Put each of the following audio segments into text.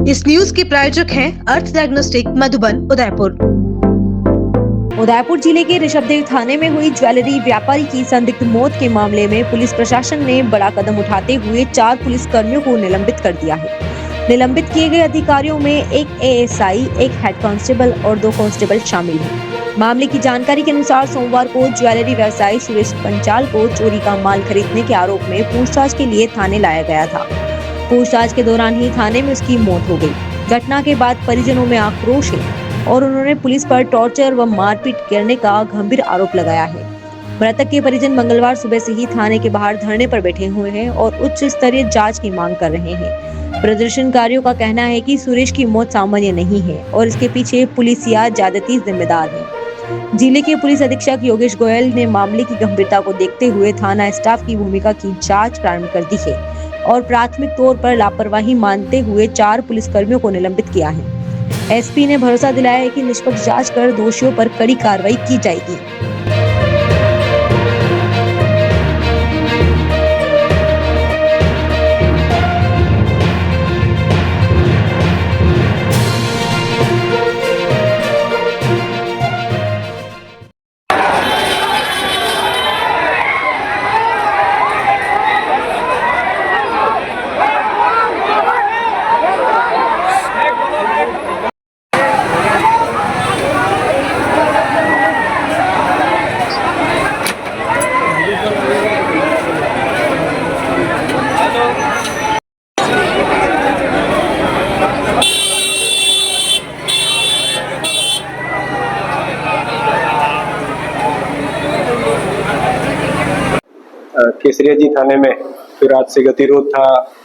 इस न्यूज के प्रायोजक हैं अर्थ डायग्नोस्टिक मधुबन उदयपुर। उदयपुर जिले के ऋषभदेव थाने में हुई ज्वेलरी व्यापारी की संदिग्ध मौत के मामले में पुलिस प्रशासन ने बड़ा कदम उठाते हुए 4 पुलिस कर्मियों को निलंबित कर दिया है। निलंबित किए गए अधिकारियों में एक एएसआई, एक हेड कांस्टेबल और 2 कांस्टेबल शामिल हैं। मामले की जानकारी के अनुसार सोमवार को ज्वेलरी व्यवसायी सुरेश पंचाल को चोरी का माल खरीदने के आरोप में पूछताछ के लिए थाने लाया गया था। पूछताछ के दौरान ही थाने में उसकी मौत हो गई। घटना के बाद परिजनों में आक्रोश है और उन्होंने पुलिस पर टॉर्चर व मारपीट करने का गंभीर आरोप लगाया है। मृतक के परिजन मंगलवार सुबह से ही थाने के बाहर धरने पर बैठे हुए हैं और उच्च स्तरीय जांच की मांग कर रहे हैं। प्रदर्शनकारियों का कहना है कि सुरेश की मौत सामान्य नहीं है और इसके पीछे पुलिस या ज्यादती जिम्मेदार है। जिले के पुलिस अधीक्षक योगेश गोयल ने मामले की गंभीरता को देखते हुए थाना स्टाफ की भूमिका की जांच प्रारंभ कर दी है और प्राथमिक तौर पर लापरवाही मानते हुए 4 पुलिसकर्मियों को निलंबित किया है। एसपी ने भरोसा दिलाया है कि निष्पक्ष जांच कर दोषियों पर कड़ी कार्रवाई की जाएगी। केसरिया जी थाने में फिर आज से गतिरोध था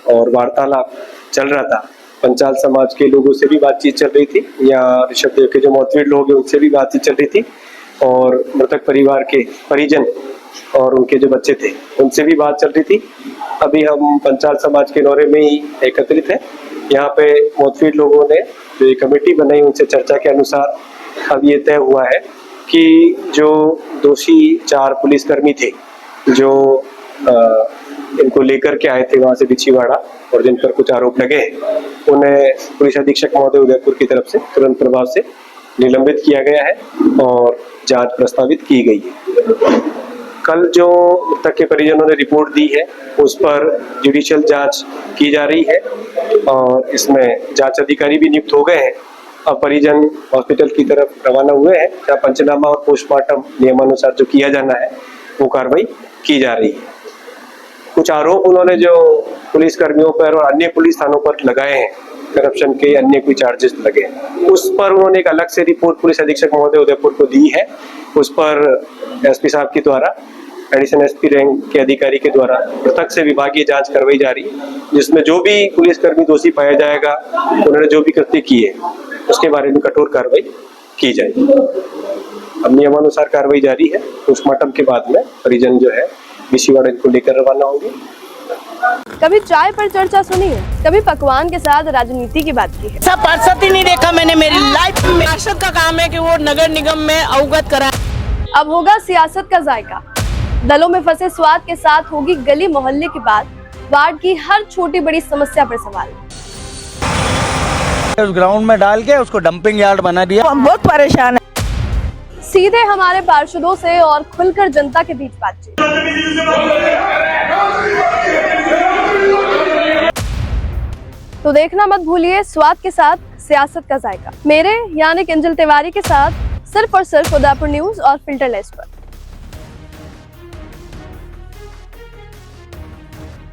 और वार्तालाप चल रहा था। पंचाल समाज के लोगों से भी बातचीत चल रही थी, या ऋषभदेव के जो मोतवीर लोग हैं उनसे भी बातचीत चल रही थी, और मृतक परिवार के परिजन और उनके जो बच्चे थे उनसे भी बात चल रही थी। अभी हम पंचाल समाज के दौरे में ही एकत्रित हैं। यहाँ पे मोतवीर लोगों ने जो कमेटी बनाई उनसे चर्चा के अनुसार अब ये तय हुआ है कि जो दोषी 4 पुलिसकर्मी थे जो इनको लेकर के आए थे वहां से बिछीवाड़ा और जिन पर कुछ आरोप लगे, उन्हें पुलिस अधीक्षक महोदय उदयपुर की तरफ से तुरंत प्रभाव से निलंबित किया गया है और जांच प्रस्तावित की गई है। कल जो मृतक के परिजनों ने रिपोर्ट दी है उस पर जुडिशियल जांच की जा रही है और इसमें जांच अधिकारी भी नियुक्त हो गए हैं। अब परिजन हॉस्पिटल की तरफ रवाना हुए हैं, जहाँ पंचनामा और पोस्टमार्टम नियमानुसार जो किया जाना है वो कार्रवाई की जा रही है। कुछ आरोप उन्होंने जो पुलिस कर्मियों पर और अन्य पुलिस थानों पर लगाए हैं, करप्शन के अन्य कोई चार्जेस लगे हैं, उस पर उन्होंने एक अलग से रिपोर्ट पुलिस अधीक्षक महोदय उदयपुर को दी है। उस पर एसपी साहब के द्वारा, एडिशनल एसपी रैंक के अधिकारी के द्वारा पृथक से विभागीय जांच करवाई जा रही है, जिसमें जो भी पुलिसकर्मी दोषी पाया जाएगा, उन्होंने जो भी कृत्य किए उसके बारे में कठोर कार्रवाई की जाएगी। अब नियमानुसार कार्रवाई जारी है। पोस्टमार्टम के बाद में परिजन जो है बिछीवाड़ा को लेकर रवाना होंगे। कभी चाय पर चर्चा सुनी है, कभी पकवान के साथ राजनीति की बात की है। सब पार्षद ही नहीं देखा मैंने मेरी लाइफ में। पार्षद का काम है कि वो नगर निगम में अवगत कराए। अब होगा सियासत का जायका। दलों में फंसे स्वाद के साथ होगी गली मोहल्ले की बात, वार्ड की हर छोटी बड़ी समस्या पर सवाल। उस ग्राउंड में डाल के उसको डंपिंग यार्ड बना दिया। हम बहुत परेशान है। सीधे हमारे पार्षदों से और खुलकर जनता के बीच बातचीत। तो देखना मत भूलिए स्वाद के साथ सियासत का जायका, मेरे यानी किंजल तिवारी के साथ, सिर्फ और सिर्फ उदयपुर न्यूज और फिल्टरलेस पर।